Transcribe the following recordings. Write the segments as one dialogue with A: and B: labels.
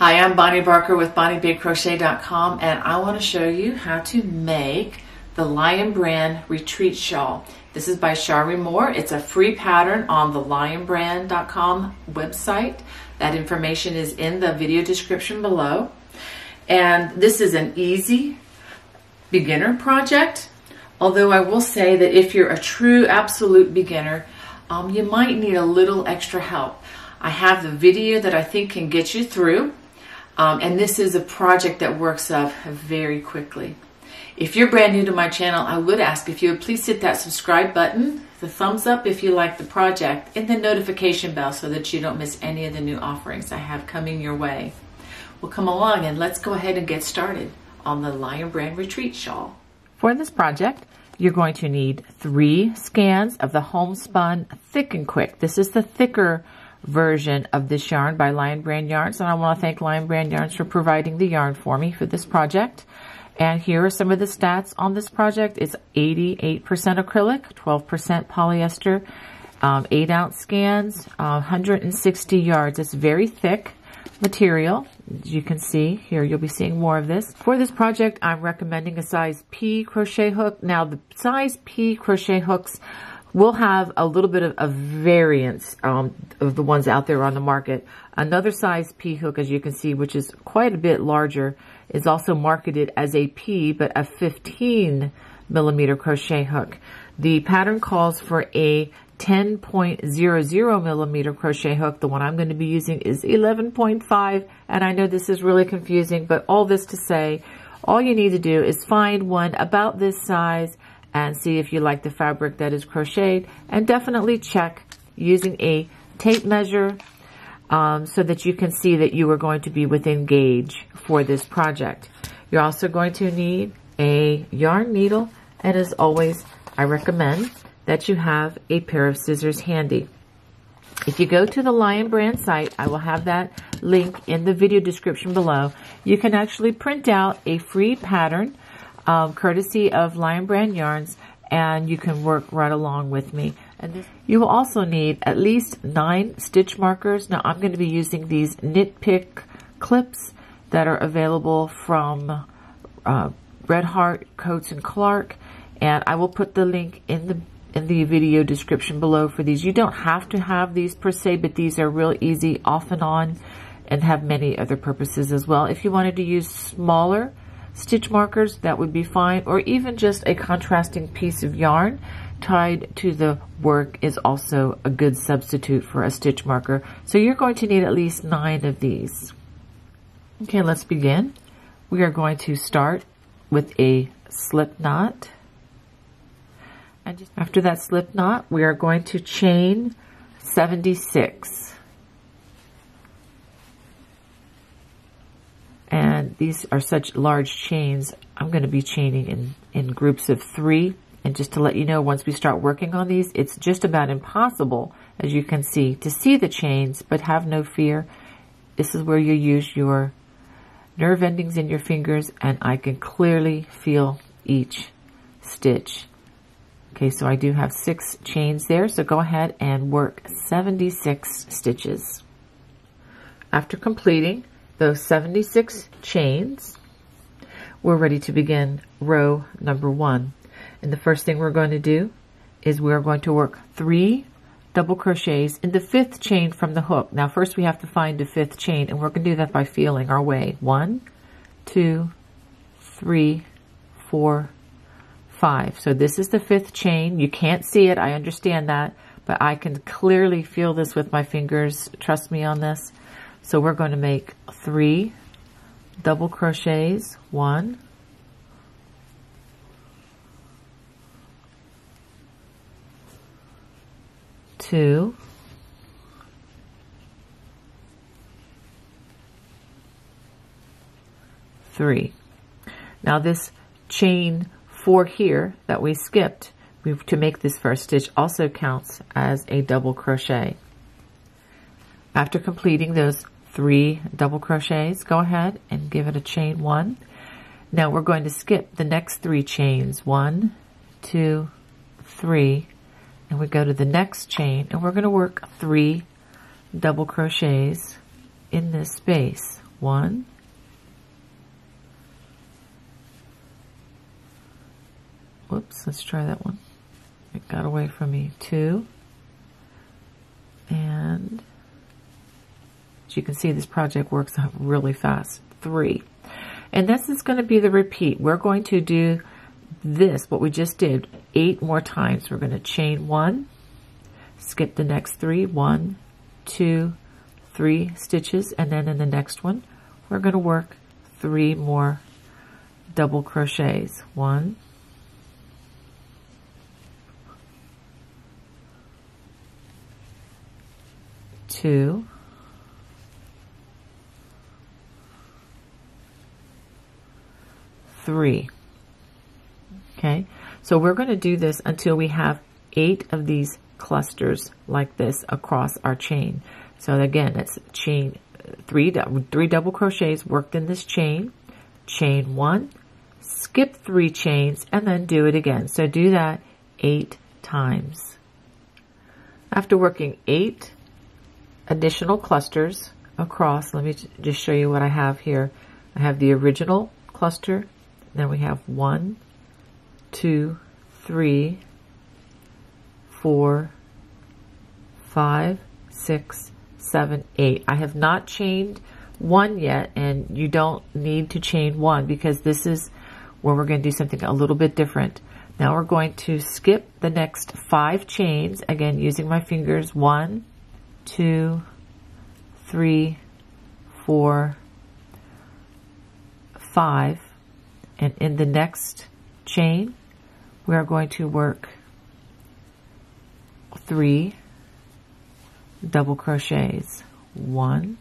A: Hi, I'm Bonnie Barker with BonnieBigCrochet.com, and I want to show you how to make the Lion Brand Retreat Shawl. This is by Shiri Mor. It's a free pattern on the lionbrand.com website. That information is in the video description below. And this is an easy beginner project, although I will say that if you're a true absolute beginner, you might need a little extra help. I have the video that I think can get you through. And this is a project that works up very quickly. If you're brand new to my channel, I would ask if you would please hit that subscribe button, the thumbs up if you like the project, and the notification bell so that you don't miss any of the new offerings I have coming your way. Well, come along and let's go ahead and get started on the Lion Brand Retreat Shawl. For this project, you're going to need 3 skeins of the homespun Thick and Quick. This is the thicker version of this yarn by Lion Brand Yarns, and I want to thank Lion Brand Yarns for providing the yarn for me for this project. And here are some of the stats on this project. It's 88% acrylic, 12% polyester, 8-ounce skeins, 160 yards. It's very thick material. As you can see here, you'll be seeing more of this. For this project, I'm recommending a size P crochet hook. Now, the size P crochet hooks will have a little bit of variance of the ones out there on the market. Another size P hook, as you can see, which is quite a bit larger, is also marketed as a P, but a 15 millimeter crochet hook. The pattern calls for a 10.00 millimeter crochet hook. The one I'm going to be using is 11.5, and I know this is really confusing, but all this to say, all you need to do is find one about this size and see if you like the fabric that is crocheted, and definitely check using a tape measure so that you can see that you are going to be within gauge for this project. You're also going to need a yarn needle, and as always, I recommend that you have a pair of scissors handy. If you go to the Lion Brand site, I will have that link in the video description below. You can actually print out a free pattern courtesy of Lion Brand Yarns, and you can work right along with me. And you will also need at least 9 stitch markers. Now, I'm going to be using these Knit Pick clips that are available from Red Heart, Coats and Clark, and I will put the link in the video description below for these. You don't have to have these per se, but these are real easy off and on and have many other purposes as well. If you wanted to use smaller stitch markers, that would be fine, or even just a contrasting piece of yarn tied to the work is also a good substitute for a stitch marker. So you're going to need at least 9 of these. Okay, let's begin. We are going to start with a slip knot, and just after that slip knot, we are going to chain 76. And these are such large chains, I'm going to be chaining in groups of 3. And just to let you know, once we start working on these, it's just about impossible, as you can see, to see the chains, but have no fear. This is where you use your nerve endings in your fingers, and I can clearly feel each stitch. Okay, so I do have 6 chains there, so go ahead and work 76 stitches. After completing those 76 chains, we're ready to begin row number 1. And the first thing we're going to do is we're going to work 3 double crochets in the 5th chain from the hook. Now first we have to find the 5th chain, and we're going to do that by feeling our way. 1, 2, 3, 4, 5. So this is the 5th chain. You can't see it, I understand that, but I can clearly feel this with my fingers. Trust me on this. So we're going to make 3 double crochets. 1, 2, 3. Now this chain 4 here that we skipped to make this first stitch also counts as a double crochet. After completing those 3 double crochets, go ahead and give it a chain 1. Now we're going to skip the next 3 chains, 1, 2, 3, and we go to the next chain, and we're going to work 3 double crochets in this space. 1, whoops, let's try that one. It got away from me. 2, and as you can see, this project works out really fast. 3, and this is going to be the repeat. We're going to do this, what we just did, 8 more times. We're going to chain 1, skip the next 3, 1, 2, 3 stitches, and then in the next one, we're going to work 3 more double crochets. 1, 2, 3. Okay, so we're going to do this until we have 8 of these clusters like this across our chain. So again, it's chain 3 double crochets worked in this chain, chain 1, skip 3 chains, and then do it again. So do that 8 times. After working 8 additional clusters across, let me just show you what I have here. I have the original cluster, then we have 1, 2, 3, 4, 5, 6, 7, 8. I have not chained 1 yet, and you don't need to chain 1 because this is where we're going to do something a little bit different. Now we're going to skip the next 5 chains, again using my fingers. 1, 2, 3, 4, 5, and in the next chain we are going to work 3 double crochets. 1,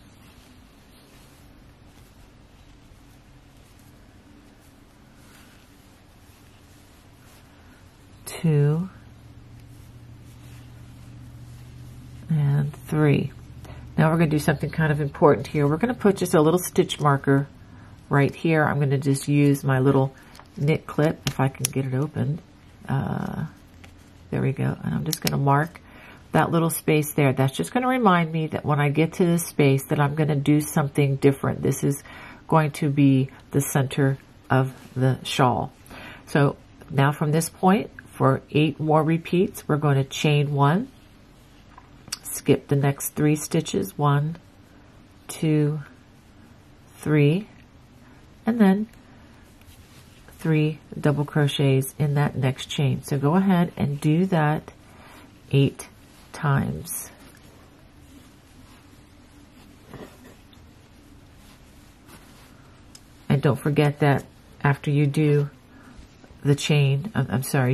A: 2, and 3. Now we're going to do something kind of important here. We're going to put just a little stitch marker right here. I'm going to just use my little knit clip, if I can get it open. There we go. And I'm just going to mark that little space there. That's just going to remind me that when I get to this space that I'm going to do something different. This is going to be the center of the shawl. So now from this point, for 8 more repeats, we're going to chain 1, skip the next 3 stitches, 1, 2, 3, and then 3 double crochets in that next chain. So go ahead and do that 8 times. And don't forget that after you do the chain,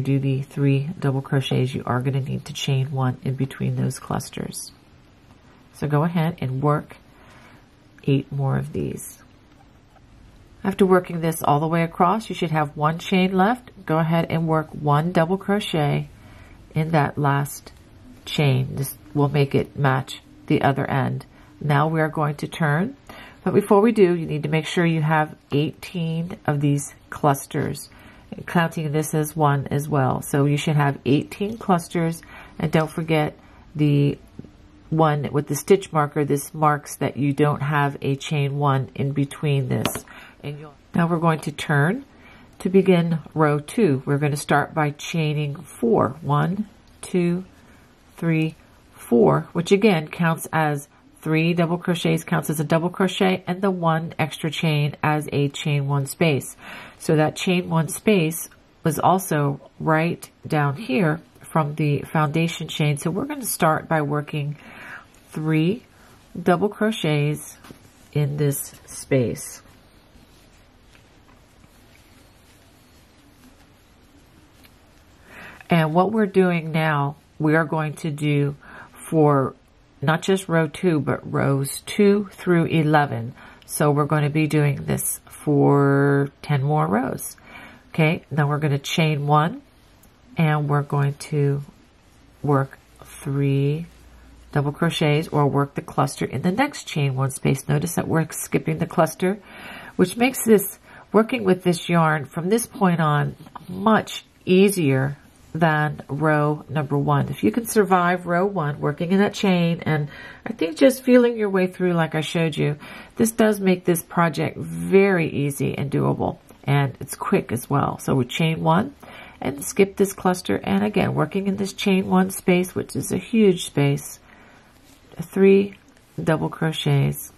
A: do the 3 double crochets, you are going to need to chain 1 in between those clusters. So go ahead and work 8 more of these. After working this all the way across, you should have 1 chain left. Go ahead and work 1 double crochet in that last chain. This will make it match the other end. Now we are going to turn, but before we do, you need to make sure you have 18 of these clusters, counting this as 1 as well. So you should have 18 clusters, and don't forget the one with the stitch marker. This marks that you don't have a chain 1 in between this. Now we're going to turn to begin row 2. We're going to start by chaining 4. 1, 2, 3, 4, which again counts as 3 double crochets, counts as a double crochet, and the 1 extra chain as a chain 1 space. So that chain 1 space was also right down here from the foundation chain. So we're going to start by working 3 double crochets in this space. And what we're doing now, we are going to do for not just row 2, but rows 2 through 11. So we're going to be doing this for 10 more rows. Okay, now we're going to chain 1, and we're going to work 3 double crochets or work the cluster in the next chain 1 space. Notice that we're skipping the cluster, which makes this, working with this yarn from this point on, much easier than row number 1. If you can survive row 1, working in that chain, and I think just feeling your way through like I showed you, this does make this project very easy and doable, and it's quick as well. So we chain 1 and skip this cluster, and again, working in this chain 1 space, which is a huge space, 3 double crochets.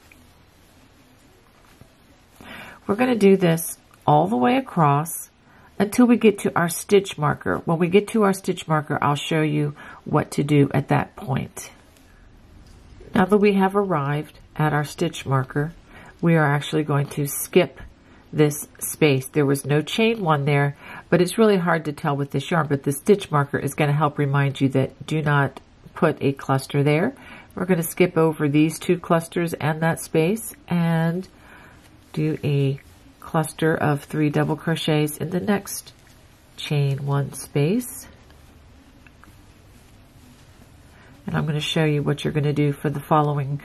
A: We're going to do this all the way across until we get to our stitch marker. When we get to our stitch marker, I'll show you what to do at that point. Now that we have arrived at our stitch marker, we are actually going to skip this space. There was no chain 1 there, but it's really hard to tell with this yarn, but the stitch marker is going to help remind you that do not put a cluster there. We're going to skip over these 2 clusters and that space and do a cluster of 3 double crochets in the next chain 1 space. And I'm going to show you what you're going to do for the following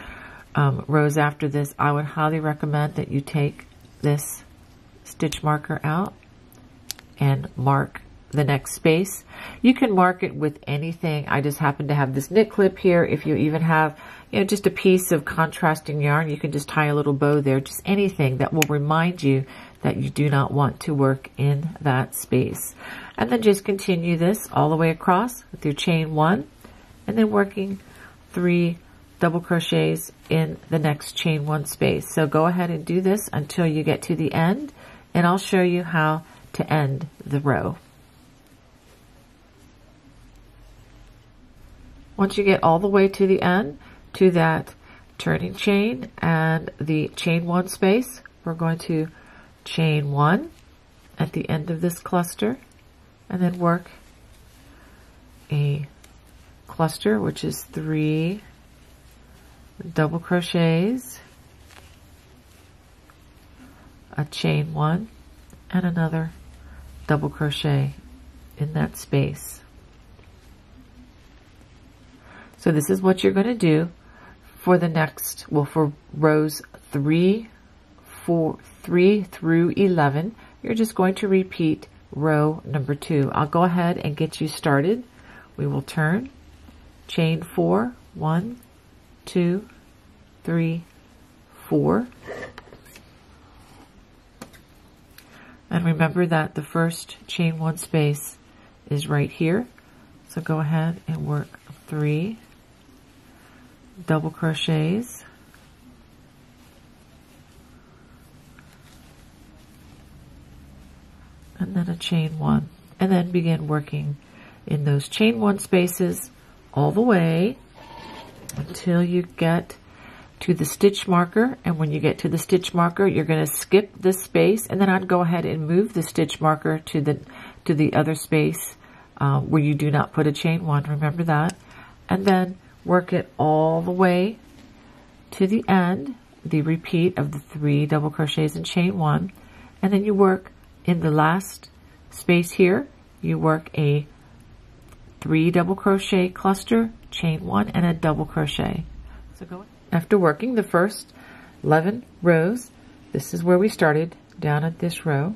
A: rows after this. I would highly recommend that you take this stitch marker out and mark the next space. You can mark it with anything. I just happen to have this knit clip here. If you even have, just a piece of contrasting yarn, you can just tie a little bow there, just anything that will remind you that you do not want to work in that space. And then just continue this all the way across with your chain 1 and then working 3 double crochets in the next chain 1 space. So go ahead and do this until you get to the end, and I'll show you how to end the row. Once you get all the way to the end, to that turning chain and the chain 1 space, we're going to chain 1 at the end of this cluster and then work a cluster, which is 3 double crochets, a chain 1, and another double crochet in that space. So this is what you're going to do for the next, for rows 3 through 11. You're just going to repeat row number 2. I'll go ahead and get you started. We will turn, chain 4, 1, 2, 3, 4. And remember that the first chain 1 space is right here. So go ahead and work 3 double crochets, and then a chain 1, and then begin working in those chain 1 spaces all the way until you get to the stitch marker. And when you get to the stitch marker, you're going to skip this space, and then I'd go ahead and move the stitch marker to the other space where you do not put a chain 1. Remember that, and then work it all the way to the end, the repeat of the 3 double crochets and chain 1, and then you work in the last space here, you work a 3 double crochet cluster, chain 1, and a double crochet. So go after working the first 11 rows, this is where we started, down at this row.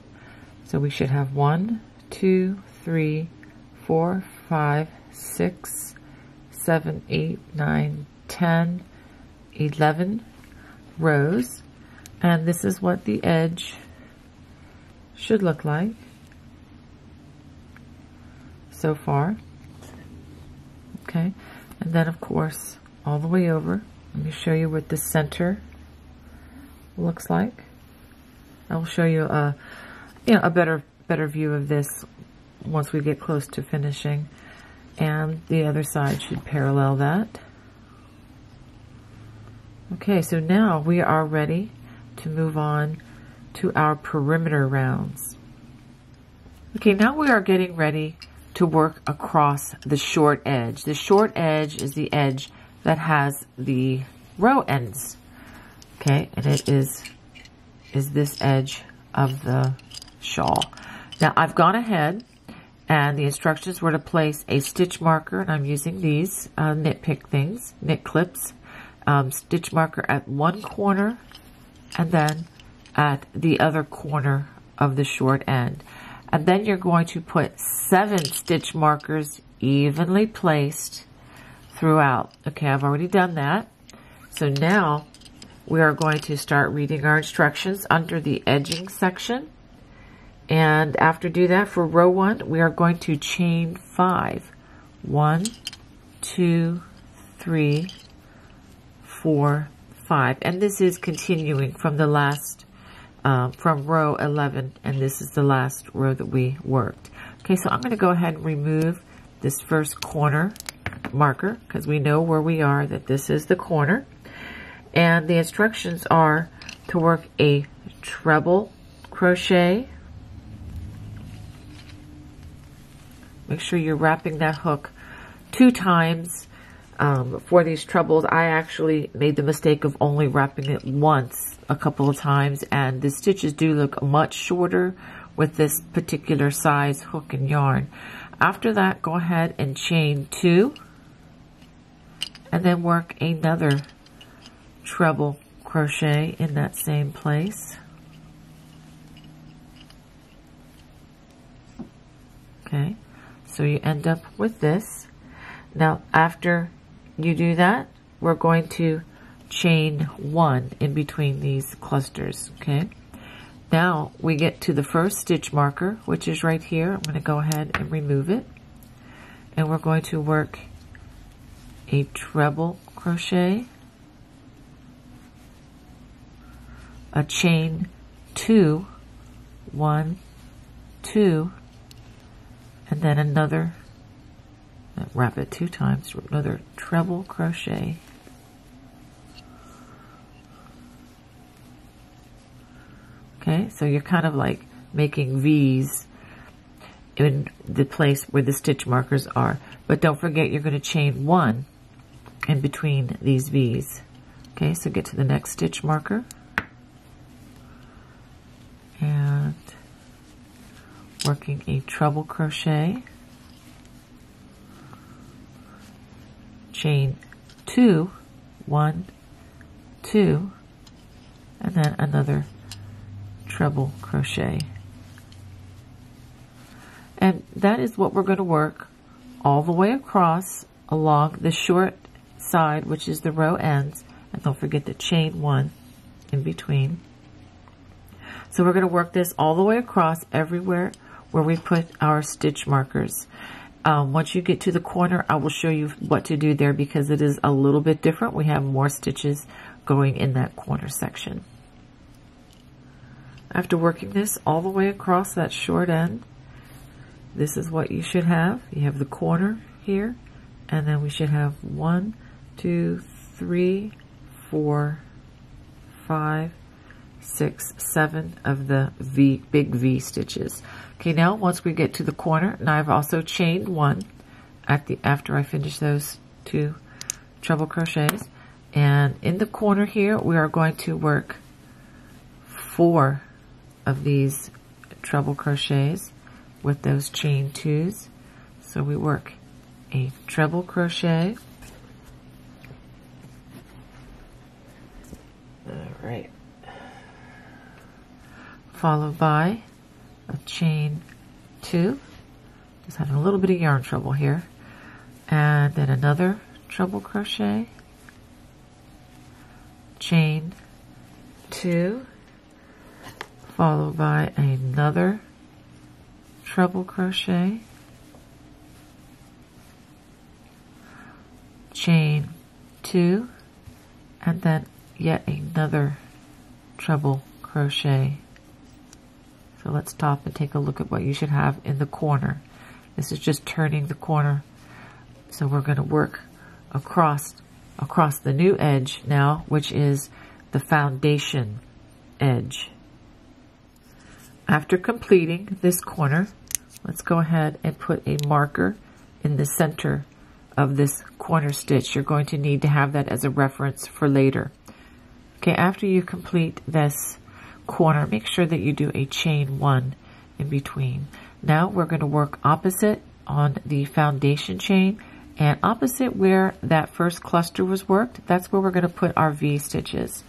A: So we should have 1, 2, 3, 4, 5, 6, 7, 8, 9, 10, 11 rows, and this is what the edge should look like so far. Okay, and then of course all the way over, let me show you what the center looks like. I will show you a better view of this once we get close to finishing. And the other side should parallel that. Okay, so now we are ready to move on to our perimeter rounds. Okay, now we are getting ready to work across the short edge. The short edge is the edge that has the row ends. Okay, and it is this edge of the shawl. Now I've gone ahead, and the instructions were to place a stitch marker, and I'm using these knit clips, stitch marker at one corner and then at the other corner of the short end. And then you're going to put 7 stitch markers evenly placed throughout. Okay, I've already done that. So now we are going to start reading our instructions under the edging section. And after do that for row 1, we are going to chain 5. 1, 2, 3, 4, 5. And this is continuing from the last, from row 11, and this is the last row that we worked. Okay, so I'm going to go ahead and remove this first corner marker because we know where we are, that this is the corner. And the instructions are to work a treble crochet. Make sure you're wrapping that hook 2 times. For these trebles, I actually made the mistake of only wrapping it once a couple of times, and the stitches do look much shorter with this particular size hook and yarn. After that, go ahead and chain 2 and then work another treble crochet in that same place. Okay, so you end up with this. Now after you do that, we're going to chain 1 in between these clusters. Okay, now we get to the first stitch marker, which is right here. I'm going to go ahead and remove it, and we're going to work a treble crochet, a chain 2, 1, 2, and then another, wrap it 2 times, another treble crochet. Okay, so you're kind of like making V's in the place where the stitch markers are. But don't forget, you're going to chain 1 in between these V's. Okay, so get to the next stitch marker. And working a treble crochet, chain 2, 1, 2, and then another treble crochet. And that is what we're going to work all the way across along the short side, which is the row ends. And don't forget to chain 1 in between. So we're going to work this all the way across everywhere where we put our stitch markers. Once you get to the corner, I will show you what to do there because it is a little bit different. We have more stitches going in that corner section. After working this all the way across that short end, this is what you should have. You have the corner here, and then we should have 1, 2, 3, 4, 5, 6, 7 of the big V stitches. Okay, now once we get to the corner, now I've also chained 1 after I finish those 2 treble crochets, and in the corner here we are going to work 4 of these treble crochets with those chain 2s. So we work a treble crochet, all right, followed by a chain 2, just having a little bit of yarn trouble here, and then another treble crochet, chain 2, followed by another treble crochet, chain 2, and then yet another treble crochet. So let's stop and take a look at what you should have in the corner. This is just turning the corner. So we're going to work across the new edge now, which is the foundation edge. After completing this corner, let's go ahead and put a marker in the center of this corner stitch. You're going to need to have that as a reference for later. Okay, after you complete this corner, make sure that you do a chain 1 in between. Now we're going to work opposite on the foundation chain, and opposite where that first cluster was worked, that's where we're going to put our V stitches.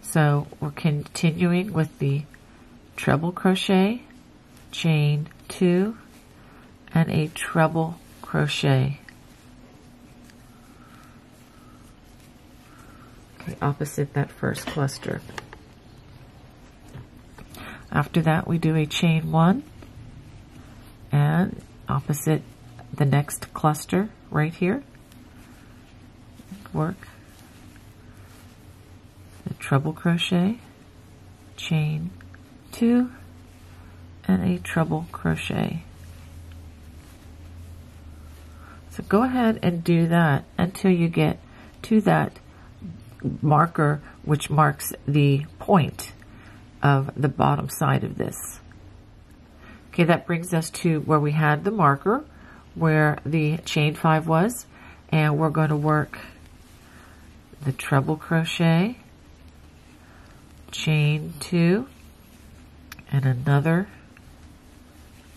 A: So we're continuing with the treble crochet, chain 2, and a treble crochet. Okay, opposite that first cluster. After that, we do a chain 1, and opposite the next cluster right here, work the treble crochet, chain 2, and a treble crochet. So go ahead and do that until you get to that marker which marks the point of the bottom side of this. Okay, that brings us to where we had the marker where the chain 5 was, and we're going to work the treble crochet, chain 2, and another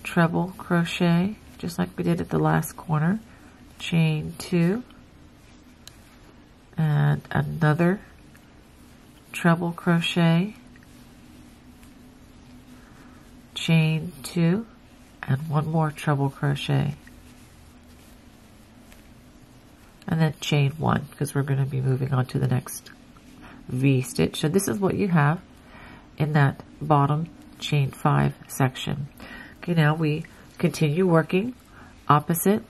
A: treble crochet, just like we did at the last corner, chain 2, and another treble crochet, chain 2, and one more treble crochet, and then chain 1, because we're going to be moving on to the next V stitch. So this is what you have in that bottom chain 5 section. Okay, now we continue working opposite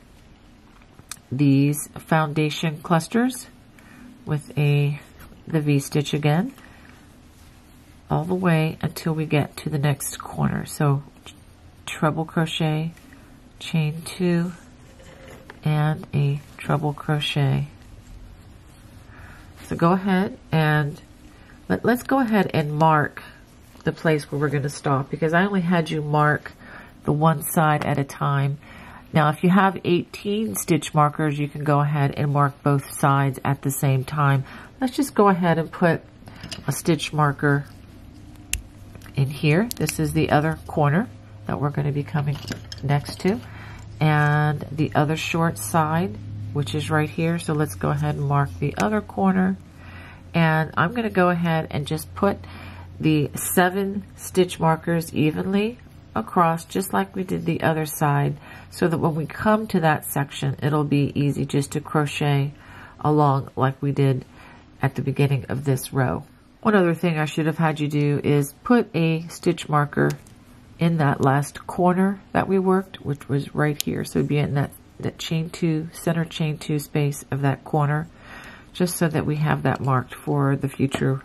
A: these foundation clusters with the V stitch again, all the way until we get to the next corner. So treble crochet, chain 2, and a treble crochet. So go ahead and let's go ahead and mark the place where we're going to stop, because I only had you mark the one side at a time. Now if you have 18 stitch markers, you can go ahead and mark both sides at the same time. Let's just go ahead and put a stitch marker in here. This is the other corner that we're going to be coming next to, and the other short side, which is right here. So let's go ahead and mark the other corner, and I'm going to go ahead and just put the 7 stitch markers evenly across, just like we did the other side, so that when we come to that section, it'll be easy just to crochet along like we did at the beginning of this row. One other thing I should have had you do is put a stitch marker in that last corner that we worked, which was right here. So it'd be in that chain 2, center chain 2 space of that corner, just so that we have that marked for the future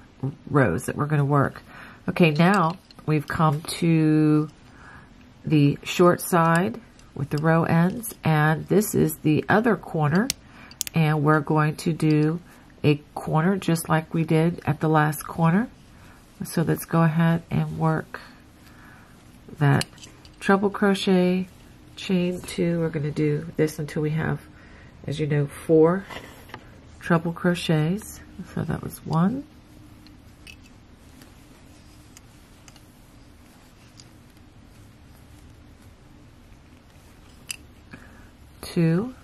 A: rows that we're going to work. Okay, now we've come to the short side with the row ends, and this is the other corner, and we're going to do a corner just like we did at the last corner. So let's go ahead and work that treble crochet, chain 2. We're going to do this until we have, as you know, 4 treble crochets. So that was 1, 2,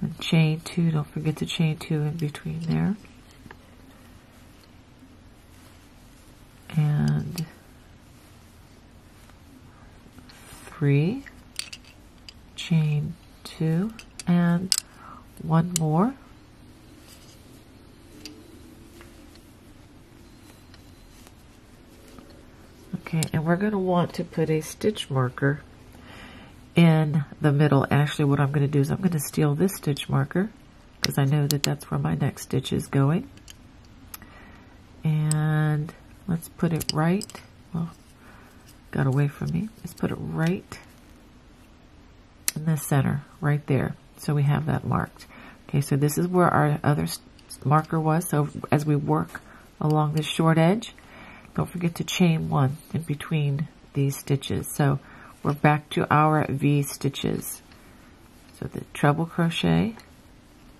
A: and chain 2. Don't forget to chain 2 in between there, and 3, chain 2, and one more, okay, and we're going to want to put a stitch marker in the middle. Actually, what I'm going to do is I'm going to steal this stitch marker, because I know that that's where my next stitch is going, and let's put it right, well, got away from me. Let's put it right in the center, right there. So we have that marked. Okay, so this is where our other marker was. So as we work along this short edge, don't forget to chain 1 in between these stitches. So we're back to our V stitches. So the treble crochet,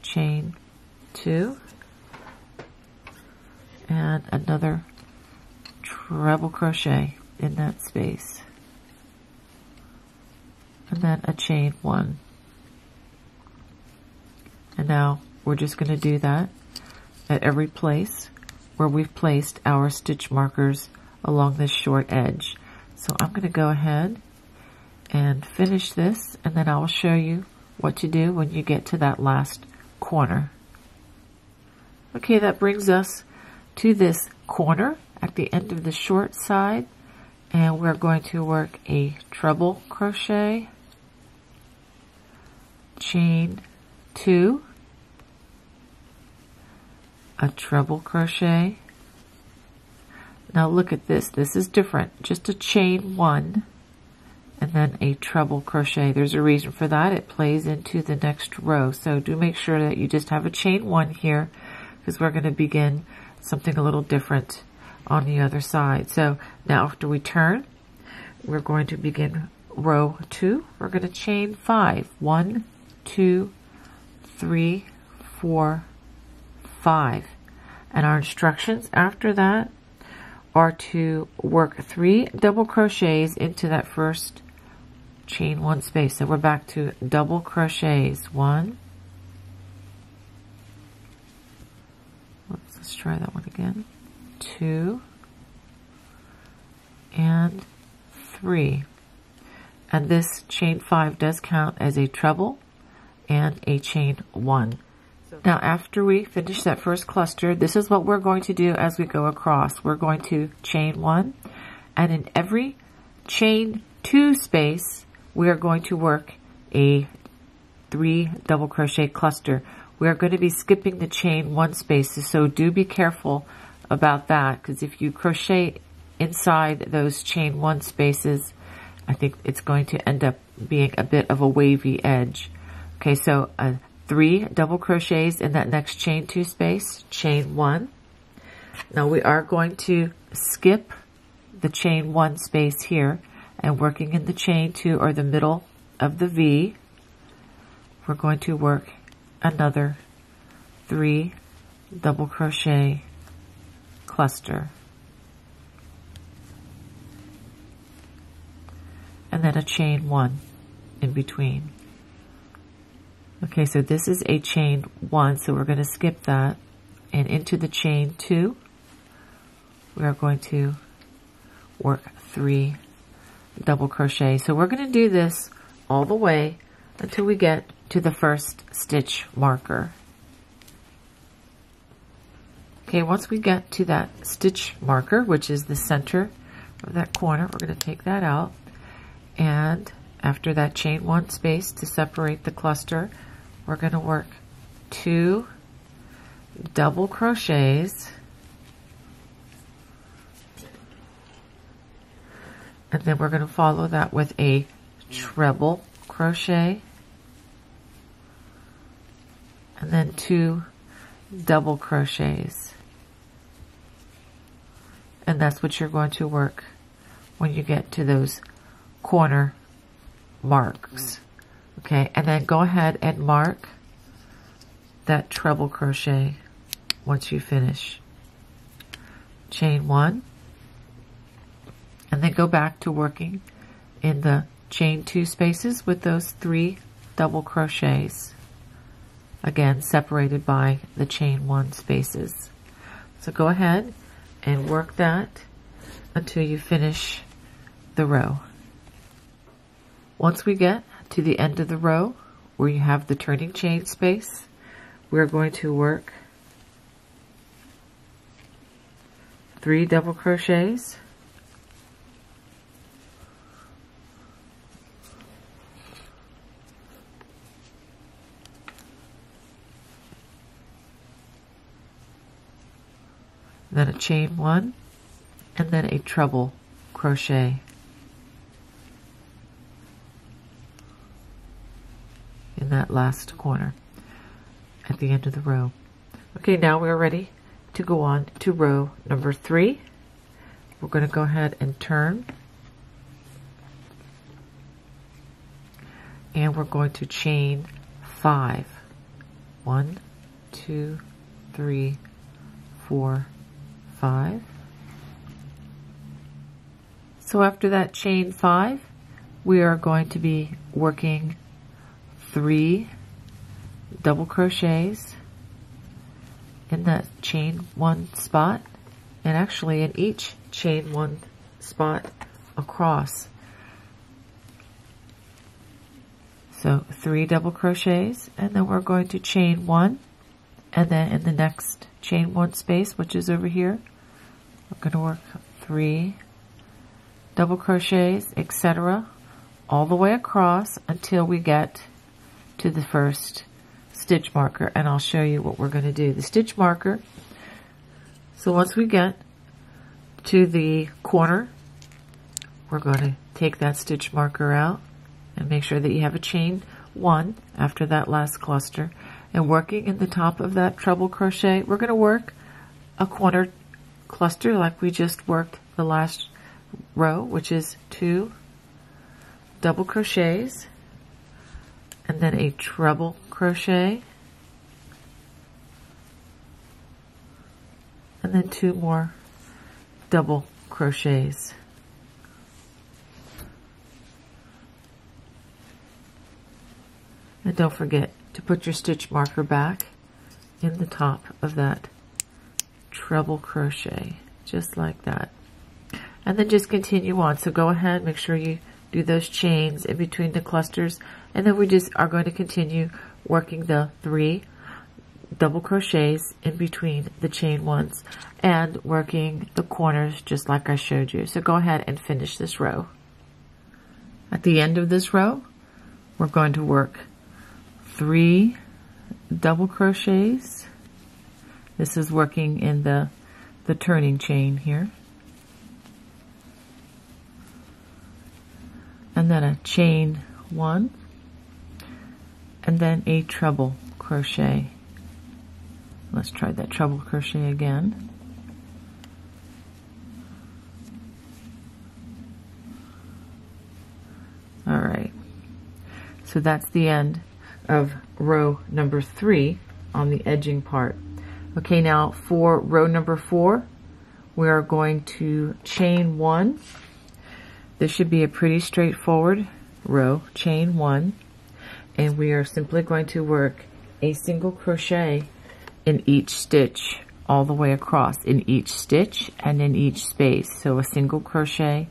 A: chain 2, and another treble crochet in that space, and then a chain 1. And now we're just going to do that at every place where we've placed our stitch markers along this short edge. So I'm going to go ahead and finish this, and then I will show you what to do when you get to that last corner. Okay, that brings us to this corner at the end of the short side, and we're going to work a treble crochet, chain 2, a treble crochet. Now look at this. This is different. Just a chain 1 and then a treble crochet. There's a reason for that. It plays into the next row. So do make sure that you just have a chain 1 here, because we're going to begin something a little different on the other side. So now after we turn, we're going to begin row 2. We're going to chain 5. 1, 2, 3, 4, 5. And our instructions after that are to work 3 double crochets into that first chain 1 space. So we're back to double crochets. 1. Let's try that one again. 2 and 3. And this chain 5 does count as a treble and a chain 1. Now after we finish that first cluster, this is what we're going to do as we go across. We're going to chain 1, and in every chain 2 space we are going to work a 3 double crochet cluster. We are going to be skipping the chain 1 spaces, so do be careful about that, because if you crochet inside those chain 1 spaces, I think it's going to end up being a bit of a wavy edge. Okay, so 3 double crochets in that next chain 2 space, chain 1. Now we are going to skip the chain 1 space here, and working in the chain 2 or the middle of the V, we're going to work another 3 double crochet cluster, and then a chain 1 in between. Okay, so this is a chain 1, so we're going to skip that, and into the chain 2 we are going to work 3 double crochet. So we're going to do this all the way until we get to the first stitch marker. Okay, once we get to that stitch marker, which is the center of that corner, we're going to take that out, and after that chain 1 space to separate the cluster, we're going to work 2 double crochets, and then we're going to follow that with a treble crochet, and then 2 double crochets. And that's what you're going to work when you get to those corner marks. Okay, and then go ahead and mark that treble crochet once you finish. Chain 1, and then go back to working in the chain 2 spaces with those 3 double crochets, again separated by the chain 1 spaces. So go ahead and work that until you finish the row. Once we get to the end of the row where you have the turning chain space, we're going to work 3 double crochets, then a chain 1, and then a treble crochet in that last corner at the end of the row. Okay, now we're ready to go on to row number 3. We're going to go ahead and turn, and we're going to chain 5. 1, 2, 3, 4, 5. So after that chain 5, we are going to be working 3 double crochets in that chain 1 spot, and actually in each chain 1 spot across. So 3 double crochets, and then we're going to chain 1, and then in the next chain 1 space, which is over here, we're going to work 3 double crochets, etc., all the way across until we get to the first stitch marker, and I'll show you what we're going to do. The stitch marker, so once we get to the corner, we're going to take that stitch marker out and make sure that you have a chain 1 after that last cluster, and working in the top of that treble crochet, we're going to work a corner cluster like we just worked the last row, which is 2 double crochets and then a treble crochet and then 2 more double crochets. And don't forget to put your stitch marker back in the top of that treble crochet, just like that. And then just continue on. So go ahead, make sure you do those chains in between the clusters, and then we just are going to continue working the 3 double crochets in between the chain 1s and working the corners just like I showed you. So go ahead and finish this row. At the end of this row, we're going to work 3 double crochets. This is working in the turning chain here. And then a chain 1 and then a treble crochet. Let's try that treble crochet again. All right, so that's the end of row number 3 on the edging part. Okay, now for row number 4, we are going to chain 1. This should be a pretty straightforward row, chain 1, and we are simply going to work a single crochet in each stitch all the way across, in each stitch and in each space. So a single crochet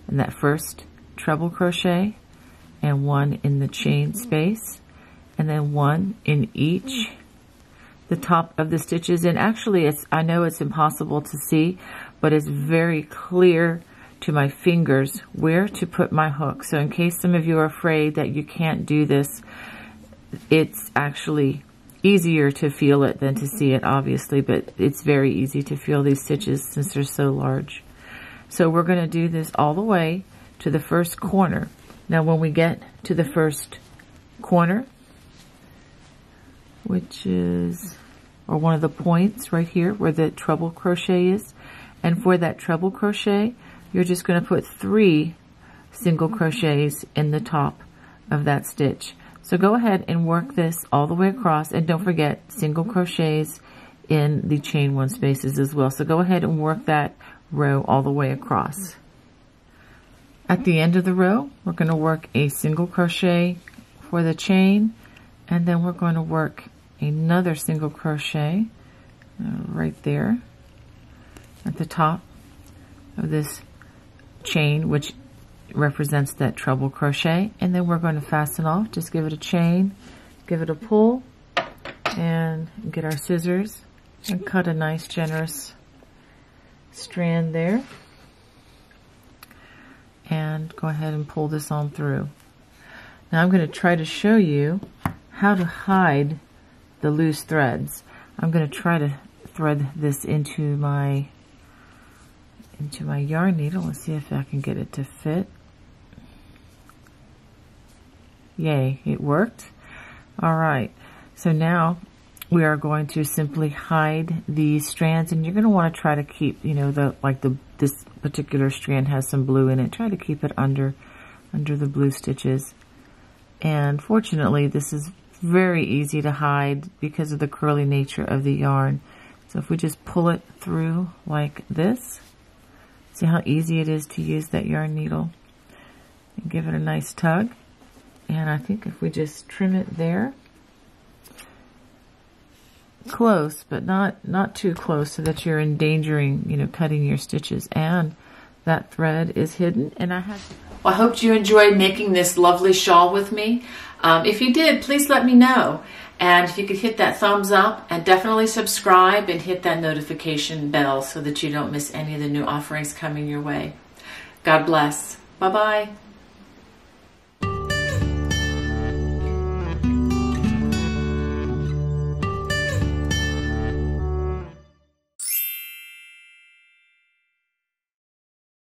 A: in that first treble crochet and 1 in the chain space, and then 1 in each the top of the stitches. And actually, I know it's impossible to see, but it's very clear to my fingers where to put my hook. So in case some of you are afraid that you can't do this, it's actually easier to feel it than to see it, obviously, but it's very easy to feel these stitches since they're so large. So we're going to do this all the way to the first corner. Now when we get to the first corner, which is, or one of the points right here where the treble crochet is, and for that treble crochet, you're just going to put 3 single crochets in the top of that stitch. So go ahead and work this all the way across, and don't forget single crochets in the chain 1 spaces as well. So go ahead and work that row all the way across. At the end of the row, we're going to work a single crochet for the chain, and then we're going to work another single crochet right there at the top of this chain, which represents that treble crochet, and then we're going to fasten off. Just give it a chain, give it a pull, and get our scissors and cut a nice generous strand there, and go ahead and pull this on through. Now I'm going to try to show you how to hide the loose threads. I'm going to try to thread this into my yarn needle. Let's see if I can get it to fit. Yay, it worked. All right, so now we are going to simply hide these strands, and you're going to want to try to keep, this particular strand has some blue in it. Try to keep it under the blue stitches. And fortunately, this is very easy to hide because of the curly nature of the yarn. So if we just pull it through like this, see how easy it is to use that yarn needle, and give it a nice tug. And I think if we just trim it there, close, but not too close so that you're endangering, cutting your stitches. And that thread is hidden, and well, I hope you enjoyed making this lovely shawl with me. If you did, please let me know. And if you could hit that thumbs up and definitely subscribe and hit that notification bell so that you don't miss any of the new offerings coming your way. God bless. Bye-bye.